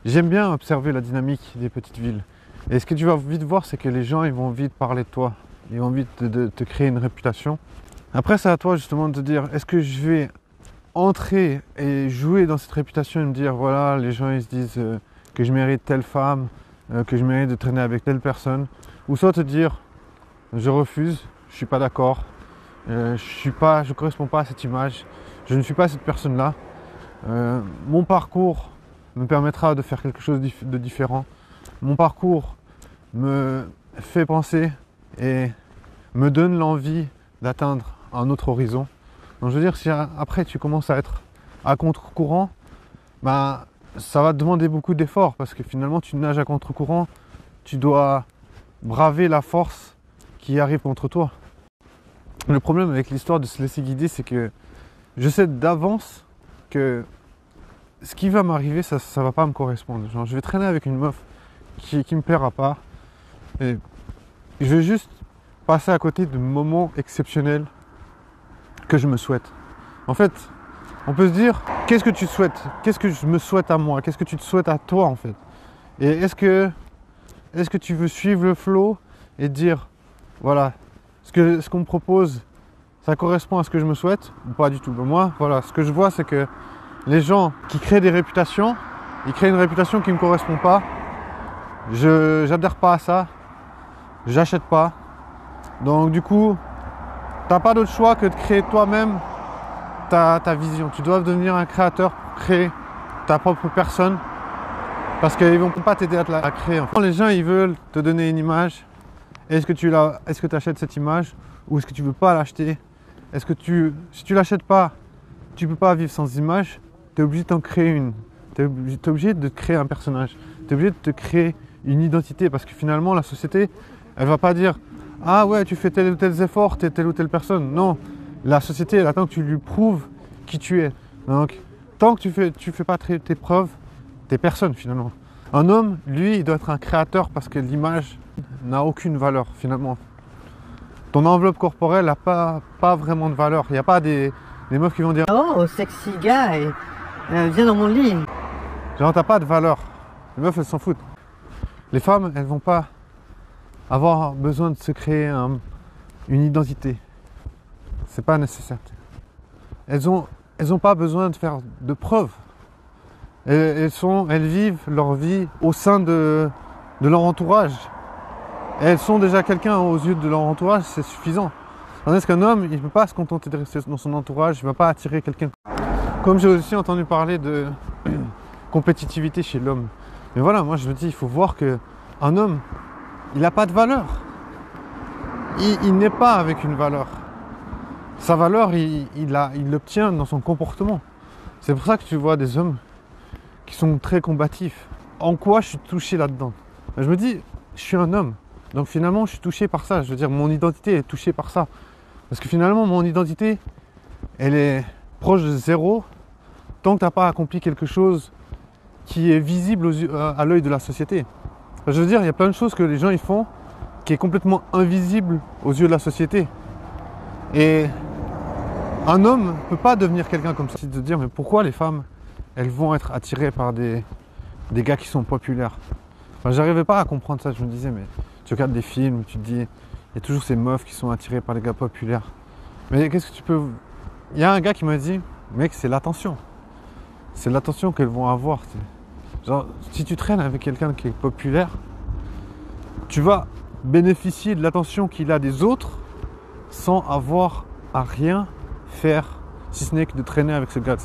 J'aime bien observer la dynamique des petites villes. Et ce que tu vas vite voir, c'est que les gens ils vont vite parler de toi. Ils vont vite de te créer une réputation. Après, c'est à toi justement de te dire, est-ce que je vais entrer et jouer dans cette réputation et me dire, voilà, les gens ils se disent que je mérite telle femme, que je mérite de traîner avec telle personne. Ou soit te dire, je refuse, je suis pas d'accord, je correspond pas à cette image, je ne suis pas cette personne-là. Mon parcours me permettra de faire quelque chose de différent. Mon parcours me fait penser et me donne l'envie d'atteindre un autre horizon. Donc je veux dire, si après tu commences à être à contre-courant, bah, ça va te demander beaucoup d'efforts parce que finalement tu nages à contre-courant, tu dois braver la force qui arrive contre toi. Le problème avec l'histoire de se laisser guider, c'est que je sais d'avance que ce qui va m'arriver, ça va pas me correspondre. Genre, je vais traîner avec une meuf qui me plaira pas. Et je vais juste passer à côté de moments exceptionnels que je me souhaite. En fait, on peut se dire, qu'est-ce que tu souhaites? Qu'est-ce que je me souhaite à moi? Qu'est-ce que tu te souhaites à toi en fait? Et est-ce que tu veux suivre le flow et dire, voilà, ce qu'on me propose, ça correspond à ce que je me souhaite ou pas du tout? Ben moi, voilà, ce que je vois, c'est que les gens qui créent des réputations, ils créent une réputation qui ne me correspond pas. Je n'adhère pas à ça. J'achète pas. Donc du coup, tu n'as pas d'autre choix que de créer toi-même ta vision. Tu dois devenir un créateur pour créer ta propre personne. Parce qu'ils ne vont pas t'aider à la créer. En fait. Les gens, ils veulent te donner une image. Est-ce que tu achètes cette image ou est-ce que tu ne veux pas l'acheter? Si tu ne l'achètes pas, tu ne peux pas vivre sans image. Tu es obligé de t'en créer une. Tu es obligé de te créer un personnage. Tu es obligé de te créer une identité parce que finalement, la société, elle ne va pas dire « Ah ouais, tu fais tel ou tel effort, tu es telle ou telle personne. » Non, la société, elle attend que tu lui prouves qui tu es. Donc, tant que tu fais pas tes preuves, tu es personne finalement. Un homme, lui, il doit être un créateur parce que l'image n'a aucune valeur finalement. Ton enveloppe corporelle n'a pas vraiment de valeur. Il n'y a pas des meufs qui vont dire « Oh, sexy guy, viens dans mon lit. » Genre, t'as pas de valeur. Les meufs, elles s'en foutent. Les femmes, elles vont pas avoir besoin de se créer une identité. C'est pas nécessaire. Elles ont pas besoin de faire de preuves. Elles vivent leur vie au sein de leur entourage. Et elles sont déjà quelqu'un aux yeux de leur entourage, c'est suffisant. Tandis qu'un homme, il ne peut pas se contenter de rester dans son entourage, il ne va pas attirer quelqu'un. Comme j'ai aussi entendu parler de compétitivité chez l'homme. Mais voilà, moi je me dis, il faut voir qu'un homme, il n'a pas de valeur. Il n'est pas avec une valeur. Sa valeur, il l'obtient dans son comportement. C'est pour ça que tu vois des hommes qui sont très combatifs. En quoi je suis touché là-dedans? Je me dis, je suis un homme. Donc finalement, je suis touché par ça. Je veux dire, mon identité est touchée par ça. Parce que finalement, mon identité, elle est proche de zéro tant que tu n'as pas accompli quelque chose qui est visible à l'œil de la société. Je veux dire, il y a plein de choses que les gens ils font qui est complètement invisible aux yeux de la société. Et un homme ne peut pas devenir quelqu'un comme ça. C'est de se dire, mais pourquoi les femmes, elles vont être attirées par des gars qui sont populaires? Enfin, j'arrivais pas à comprendre ça. Je me disais, mais tu regardes des films, tu te dis, il y a toujours ces meufs qui sont attirées par les gars populaires. Mais qu'est-ce que tu peux... Il y a un gars qui m'a dit, mec, c'est l'attention. C'est l'attention qu'elles vont avoir. Genre, si tu traînes avec quelqu'un qui est populaire, tu vas bénéficier de l'attention qu'il a des autres sans avoir à rien faire, si ce n'est que de traîner avec ce gars.